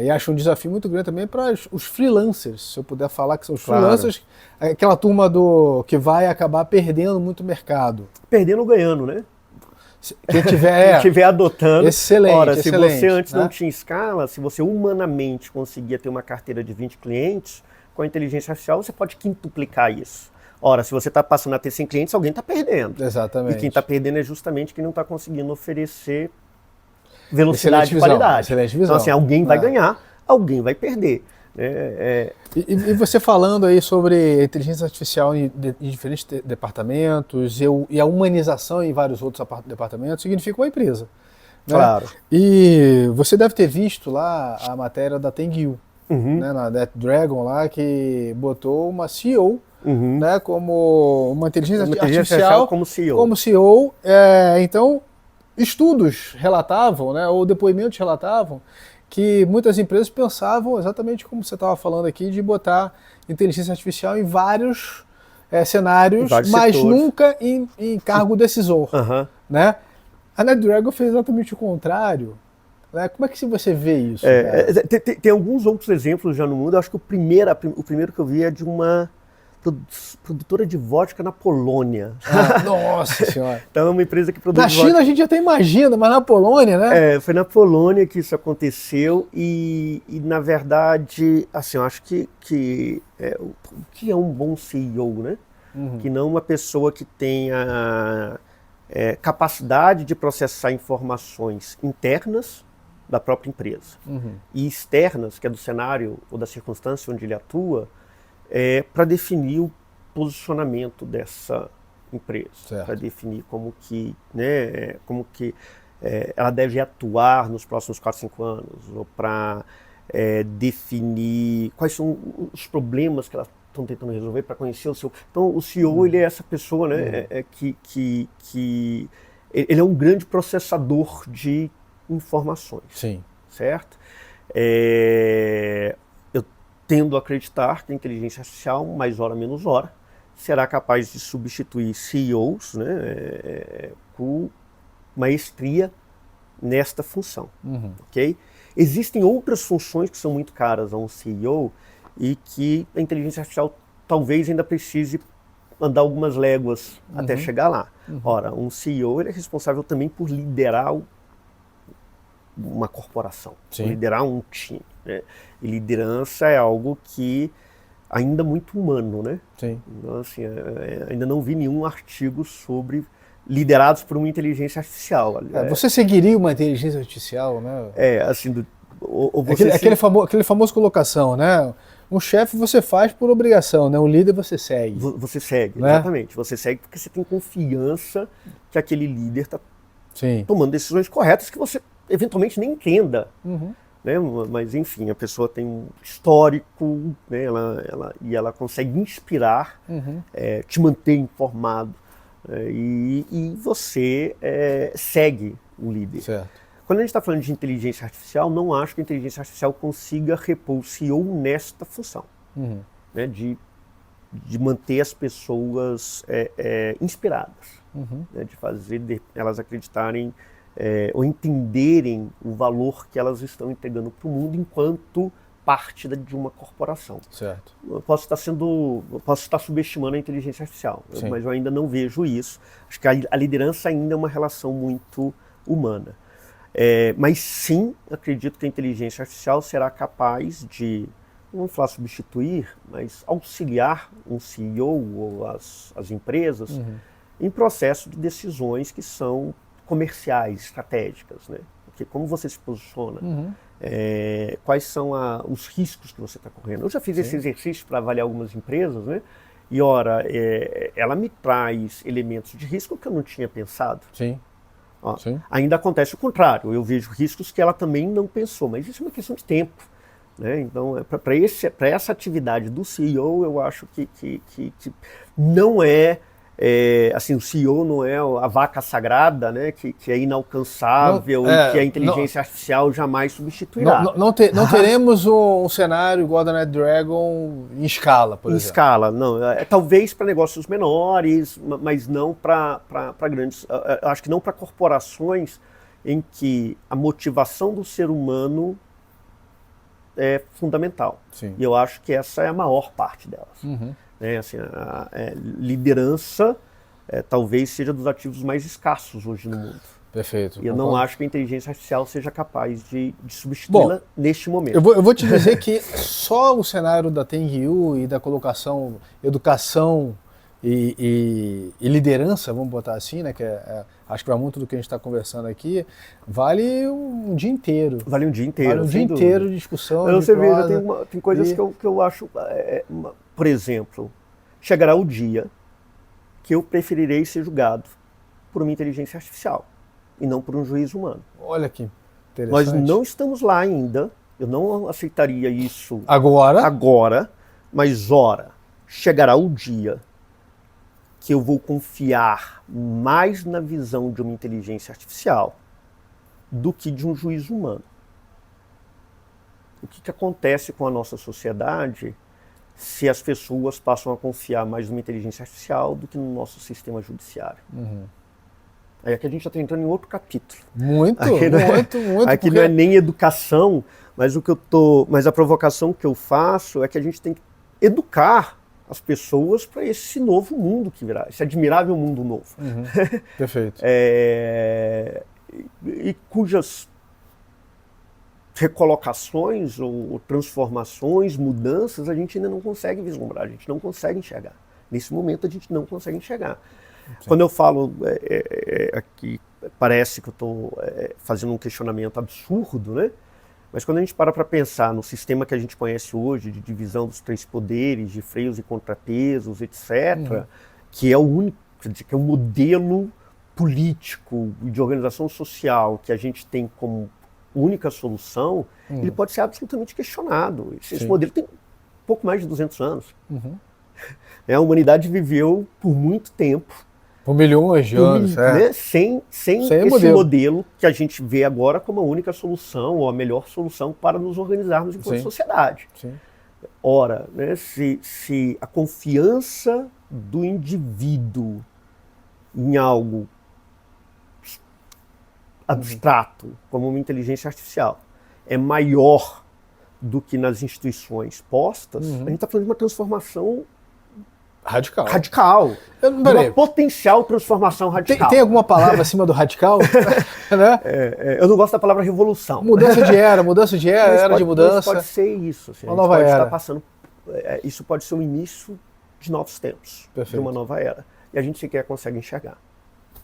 E acho um desafio muito grande também para os freelancers, se eu puder falar que são os freelancers, aquela turma que vai acabar perdendo muito mercado. Perdendo ou ganhando, né? Quem tiver adotando. Excelente. Ora, se excelente, você antes né? não tinha escala, se você humanamente conseguia ter uma carteira de 20 clientes, com a inteligência artificial você pode quintuplicar isso. Ora, se você está passando a ter 100 clientes, alguém está perdendo. Exatamente. E quem está perdendo é justamente quem não está conseguindo oferecer velocidade e qualidade. Excelente visão. Então, assim, alguém vai ganhar, alguém vai perder. E você falando aí sobre a inteligência artificial em diferentes departamentos e a humanização em vários outros departamentos, significa uma empresa. Né? Claro. E você deve ter visto lá a matéria da Tengyou, né, na NetDragon lá, que botou uma CEO, né, como uma inteligência artificial como CEO. Como CEO. Então, estudos relatavam, né, ou depoimentos relatavam, que muitas empresas pensavam exatamente como você estava falando aqui, de botar inteligência artificial em vários cenários, mas setores. Nunca em cargo decisor. Né? A NetDragon fez exatamente o contrário. Né? Como é que você vê isso? Tem alguns outros exemplos já no mundo. Eu acho que o primeiro que eu vi é de uma produtora de vodka na Polônia. Nossa senhora. Então é uma empresa que produz vodka. Na China a gente até imagina, mas na Polônia, né? Foi na Polônia que isso aconteceu e na verdade, assim, eu acho que o que é um bom CEO, né? Que não uma pessoa que tenha capacidade de processar informações internas da própria empresa e externas, que é do cenário ou da circunstância onde ele atua, para definir o posicionamento dessa empresa, para definir como que ela deve atuar nos próximos 4, 5 anos, ou para definir quais são os problemas que ela estão tentando resolver, para conhecer o seu... Então o CEO ele é essa pessoa, né, que ele é um grande processador de informações. Sim. Certo? Eu tendo a acreditar que a inteligência artificial, mais hora menos hora, será capaz de substituir CEOs, né, com maestria nesta função. Okay? Existem outras funções que são muito caras a um CEO e que a inteligência artificial talvez ainda precise andar algumas léguas até chegar lá. Ora, um CEO ele é responsável também por liderar uma corporação, por liderar um time. Né? E liderança é algo que ainda muito humano, né? Sim. Então, assim, ainda não vi nenhum artigo sobre liderados por uma inteligência artificial. Você seguiria uma inteligência artificial, né? Assim, aquele famoso colocação, né? Um chefe você faz por obrigação, né? Um líder você segue. Você segue, né? Exatamente. Você segue porque você tem confiança que aquele líder está Sim. tomando decisões corretas que você eventualmente nem entenda. Né? Mas, enfim, a pessoa tem um histórico, né? ela consegue inspirar, te manter informado. E você segue o líder. Certo. Quando a gente está falando de inteligência artificial, não acho que a inteligência artificial consiga repor o CEO nesta função, né, de manter as pessoas inspiradas, né, de fazer elas acreditarem ou entenderem o valor que elas estão entregando para o mundo enquanto parte de uma corporação. Certo. Eu posso estar subestimando a inteligência artificial, mas eu ainda não vejo isso. Acho que a liderança ainda é uma relação muito humana. Mas sim, acredito que a inteligência artificial será capaz de, não vamos falar substituir, mas auxiliar um CEO ou as empresas em processo de decisões que são comerciais, estratégicas, né? Porque como você se posiciona quais são os riscos que você está correndo. Eu já fiz esse exercício para avaliar algumas empresas, né? E, ora, ela me traz elementos de risco que eu não tinha pensado. Sim. Ó, Sim. ainda acontece o contrário, eu vejo riscos que ela também não pensou, mas isso é uma questão de tempo. Né? Então, para essa atividade do CEO, eu acho que não assim, o CEO não é a vaca sagrada, né? que é inalcançável e que a inteligência artificial jamais substituirá. Não teremos um cenário igual da NetDragon em escala, por exemplo. Em escala, não. Talvez para negócios menores, mas não para grandes. Acho que não para corporações em que a motivação do ser humano é fundamental. Sim. E eu acho que essa é a maior parte delas. Uhum. Assim, a liderança talvez seja dos ativos mais escassos hoje no mundo. Perfeito. E eu não acho que a inteligência artificial seja capaz de substituí-la neste momento. Eu vou te dizer que só o cenário da Tenryu e da colocação educação e liderança, vamos botar assim, né, que acho que vai muito do que a gente está conversando aqui, vale um dia inteiro. Vale um dia inteiro. Vale um dia inteiro de discussão. Você veja, tem coisas que eu acho, por exemplo, chegará o dia que eu preferirei ser julgado por uma inteligência artificial e não por um juiz humano. Olha que interessante. Nós não estamos lá ainda, eu não aceitaria isso agora, mas ora, chegará o dia que eu vou confiar mais na visão de uma inteligência artificial do que de um juiz humano. O que acontece com a nossa sociedade se as pessoas passam a confiar mais numa inteligência artificial do que no nosso sistema judiciário? Uhum. Aí aqui a gente já está entrando em outro capítulo. Muito. Aqui não é nem educação, mas a provocação que eu faço é que a gente tem que educar as pessoas para esse novo mundo que virá, esse admirável mundo novo. Uhum. Perfeito. E cujas recolocações ou transformações, mudanças, a gente ainda não consegue vislumbrar, a gente não consegue enxergar. Nesse momento a gente não consegue enxergar. Sim. Quando eu falo aqui, parece que eu estou fazendo um questionamento absurdo, né? Mas quando a gente para pensar no sistema que a gente conhece hoje, de divisão dos três poderes, de freios e contrapesos, etc., que é o único, que é o modelo político e de organização social que a gente tem como única solução, ele pode ser absolutamente questionado. Esse modelo tem pouco mais de 200 anos. Uhum. A humanidade viveu por muito tempo, por milhões de anos, né? sem esse modelo que a gente vê agora como a única solução ou a melhor solução para nos organizarmos enquanto sociedade. Sim. Ora, né, se a confiança do indivíduo em algo abstrato, como uma inteligência artificial, é maior do que nas instituições postas, a gente está falando de uma transformação radical. Uma potencial transformação radical. Tem alguma palavra acima do radical? Né? Eu não gosto da palavra revolução. Mudança de era de mudança. Pode ser isso. Assim, uma nova era. Isso pode ser o início de novos tempos, de uma nova era. E a gente sequer consegue enxergar.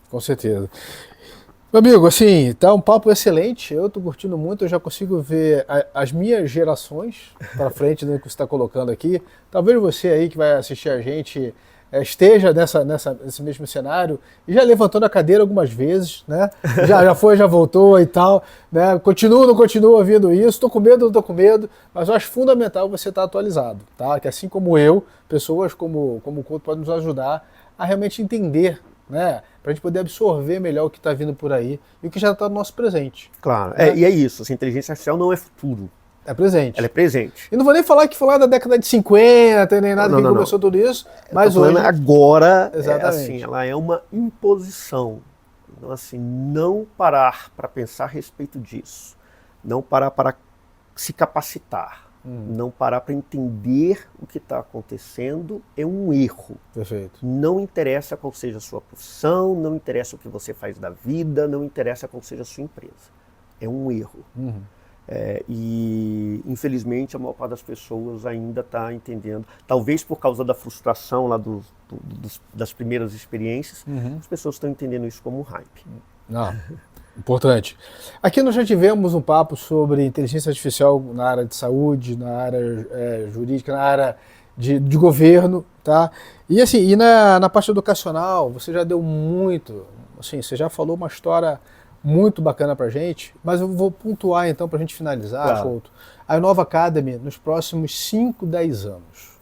Com certeza. Meu amigo, assim, tá um papo excelente, eu tô curtindo muito, eu já consigo ver as minhas gerações para frente do que você está colocando aqui. Talvez você aí que vai assistir a gente esteja nesse mesmo cenário e já levantou a cadeira algumas vezes, né? Já foi, já voltou e tal, né? Continua, não continua ouvindo isso, tô com medo, não tô com medo, mas eu acho fundamental você estar atualizado, tá? Que assim como eu, pessoas como o Couto podem nos ajudar a realmente entender, né? Para a gente poder absorver melhor o que está vindo por aí e o que já está no nosso presente. Claro, e é isso, assim, a inteligência artificial não é futuro. É presente. Ela é presente. E não vou nem falar que foi lá da década de 50, nem nada que começou tudo isso, mas hoje... Agora, exatamente. Ela é uma imposição. Então, assim, não parar para pensar a respeito disso, não parar para se capacitar, não parar para entender o que está acontecendo é um erro. Perfeito. Não interessa qual seja a sua profissão, não interessa o que você faz da vida, não interessa qual seja a sua empresa. É um erro. E, infelizmente, a maior parte das pessoas ainda está entendendo, talvez por causa da frustração lá das primeiras experiências, as pessoas estão entendendo isso como um hype. Não. Importante. Aqui nós já tivemos um papo sobre inteligência artificial na área de saúde, na área jurídica, na área de governo, tá? E assim, na parte educacional, você já deu muito, assim, você já falou uma história muito bacana pra gente, mas eu vou pontuar então pra gente finalizar, Claro. Couto, a Inova Academy nos próximos 5, 10 anos.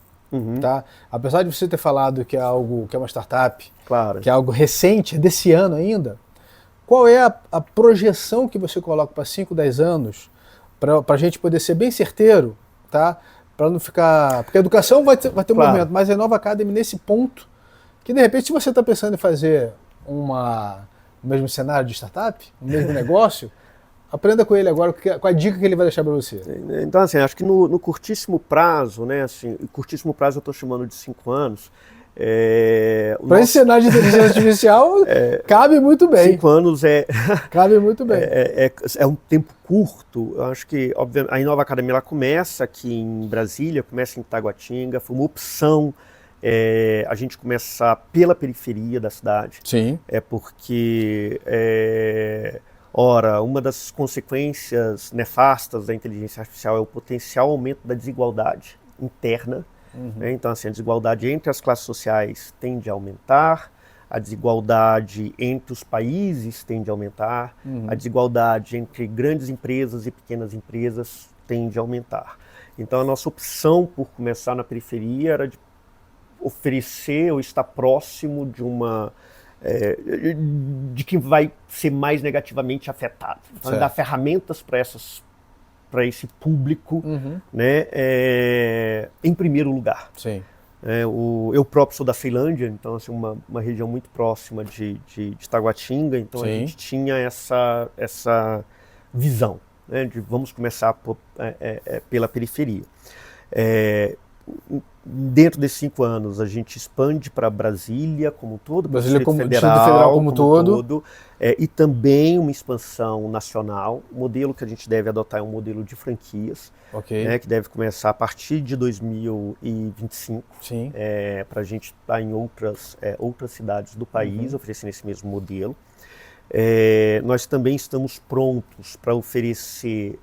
Tá? Apesar de você ter falado que é algo, que é uma startup, Claro. que é algo recente, desse ano ainda, qual é a projeção que você coloca para 5, 10 anos, para a gente poder ser bem certeiro, tá? Para não ficar. Porque a educação vai ter um Claro. movimento, mas a Inova Academy nesse ponto, que de repente, se você está pensando em fazer o mesmo cenário de startup, o mesmo negócio, aprenda com ele agora, com a dica que ele vai deixar para você. Então, assim, acho que no curtíssimo prazo, né, assim, curtíssimo prazo eu estou chamando de 5 anos. Para esse cenário de inteligência artificial, cabe muito bem. 5 anos cabe muito bem. É um tempo curto. Eu acho que, obviamente, a Inova Academy ela começa aqui em Brasília, começa em Taguatinga, foi uma opção a gente começar pela periferia da cidade. Sim. Porque ora, uma das consequências nefastas da inteligência artificial é o potencial aumento da desigualdade interna. Né? Então, assim, a desigualdade entre as classes sociais tende a aumentar, a desigualdade entre os países tende a aumentar, a desigualdade entre grandes empresas e pequenas empresas tende a aumentar. Então, a nossa opção por começar na periferia era de oferecer ou estar próximo de quem vai ser mais negativamente afetado. Então, dar ferramentas para esse público, né, em primeiro lugar. Sim. Eu próprio sou da Ceilândia, então assim, uma região muito próxima de Taguatinga, então Sim. a gente tinha essa visão, né, de vamos começar pela periferia. Dentro desses 5 anos, a gente expande para Brasília como um todo, Brasília como Distrito Federal como todo. E também uma expansão nacional. O modelo que a gente deve adotar é um modelo de franquias, Ok. que deve começar a partir de 2025, Sim. para a gente estar em outras cidades do país, oferecendo esse mesmo modelo. Nós também estamos prontos para oferecer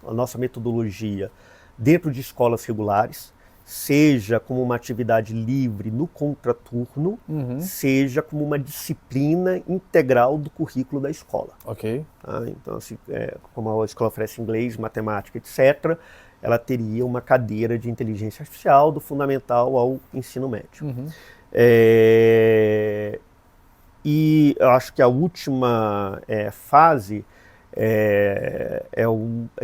a nossa metodologia dentro de escolas regulares, seja como uma atividade livre no contraturno, seja como uma disciplina integral do currículo da escola. Ok. Então, assim, como a escola oferece inglês, matemática, etc., ela teria uma cadeira de inteligência artificial do fundamental ao ensino médio. E eu acho que a última fase é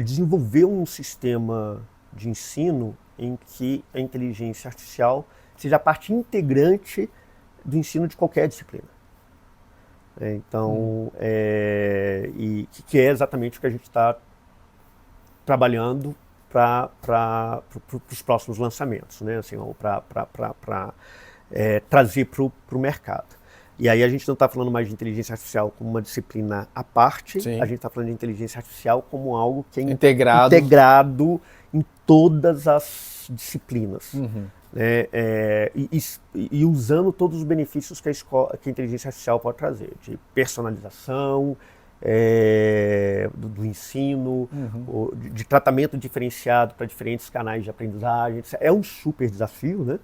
desenvolver um sistema de ensino em que a inteligência artificial seja parte integrante do ensino de qualquer disciplina. Então, que é exatamente o que a gente está trabalhando para os próximos lançamentos, né? Assim, para trazer para o mercado. E aí a gente não está falando mais de inteligência artificial como uma disciplina à parte, Sim. A gente está falando de inteligência artificial como algo que é integrado em todas as disciplinas. Né? E usando todos os benefícios que a inteligência artificial pode trazer, de personalização, do ensino, de tratamento diferenciado para diferentes canais de aprendizagem. É um super desafio, né?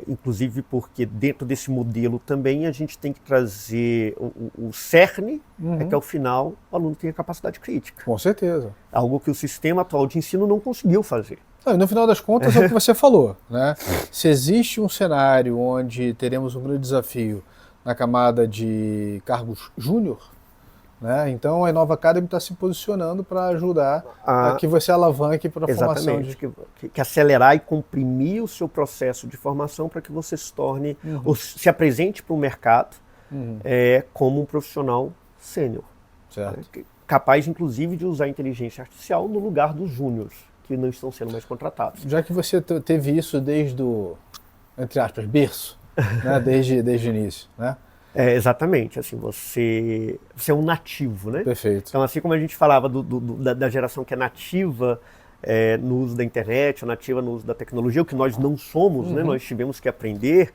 Inclusive porque dentro desse modelo também a gente tem que trazer o cerne, que ao final o aluno tenha capacidade crítica. Com certeza. Algo que o sistema atual de ensino não conseguiu fazer. No final das contas é o que você falou, né? Se existe um cenário onde teremos um grande desafio na camada de cargos júnior, né? Então a Inova Academy está se posicionando para ajudar a que você alavanque para a formação. Que acelerar e comprimir o seu processo de formação para que você se torne, ou se apresente para o mercado como um profissional sênior. Certo. Capaz, inclusive, de usar a inteligência artificial no lugar dos júniores, que não estão sendo mais contratados. Já que você teve isso desde o, entre aspas, berço, né? desde o início, né? Exatamente, assim, você é um nativo, né? Perfeito. Então, assim como a gente falava da geração que é nativa no uso da internet, ou nativa no uso da tecnologia, o que nós não somos, né? Nós tivemos que aprender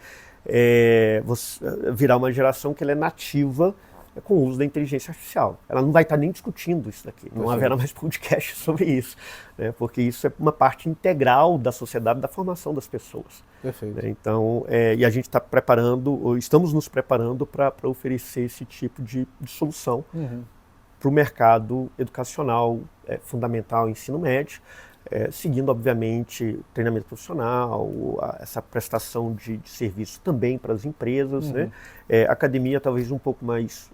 virar uma geração que ela é nativa com o uso da inteligência artificial. Ela não vai estar nem discutindo isso daqui, não haverá mais podcast sobre isso, né? Porque isso é uma parte integral da sociedade, da formação das pessoas. Perfeito. Né? Então, e a gente está estamos nos preparando para oferecer esse tipo de solução para o mercado educacional fundamental, ensino médio, seguindo, obviamente, treinamento profissional, essa prestação de serviço também para as empresas, né? Academia talvez um pouco mais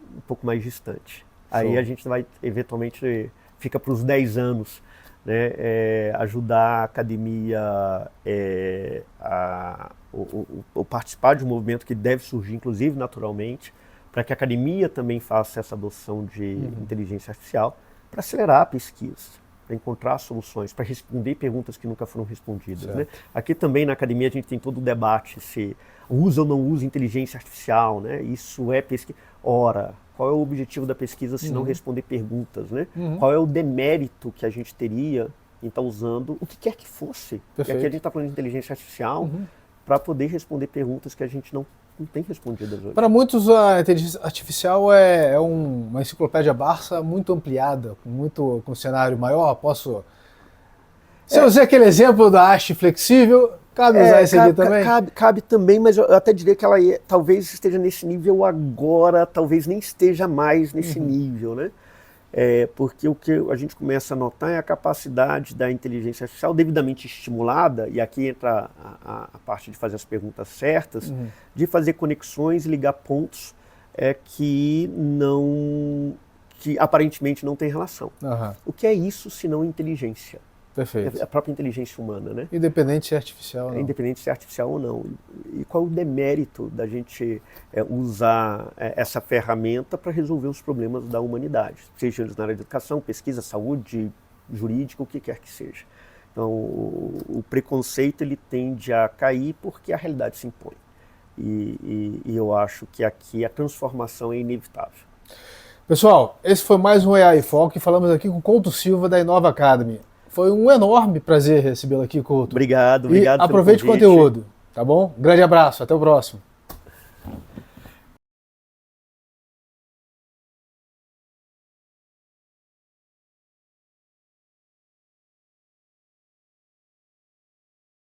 distante. Aí a gente vai, eventualmente, fica para os 10 anos, né? Ajudar a academia a participar de um movimento que deve surgir, inclusive, naturalmente, para que a academia também faça essa adoção de inteligência artificial para acelerar a pesquisa, para encontrar soluções, para responder perguntas que nunca foram respondidas. Né? Aqui também na academia a gente tem todo o debate se usa ou não usa inteligência artificial, né? Isso é pesquisa. Ora, qual é o objetivo da pesquisa se não responder perguntas? Né? Qual é o demérito que a gente teria em estar usando o que quer que fosse? E aqui a gente está falando de inteligência artificial para poder responder perguntas que a gente não tem respondidas hoje. Para muitos, a inteligência artificial é uma enciclopédia Barça muito ampliada, com um cenário maior. Se eu usar aquele exemplo da haste flexível, cabe usar esse aqui também? Cabe também, mas eu até diria que ela talvez esteja nesse nível agora, talvez nem esteja mais nesse nível, né? Porque o que a gente começa a notar é a capacidade da inteligência artificial devidamente estimulada, e aqui entra a parte de fazer as perguntas certas, de fazer conexões e ligar pontos que aparentemente não tem relação. O que é isso se não inteligência? Perfeito. A própria inteligência humana, né? Independente se é artificial ou não. Independente de ser artificial ou não. E qual o demérito da gente usar essa ferramenta para resolver os problemas da humanidade? Seja eles na área de educação, pesquisa, saúde, jurídica, o que quer que seja. Então, o preconceito ele tende a cair porque a realidade se impõe. E eu acho que aqui a transformação é inevitável. Pessoal, esse foi mais um AI em Foco e falamos aqui com o Couto Silva da Inova Academy. Foi um enorme prazer recebê-lo aqui, Couto. Obrigado e aproveite o conteúdo, tá bom? Grande abraço, até o próximo.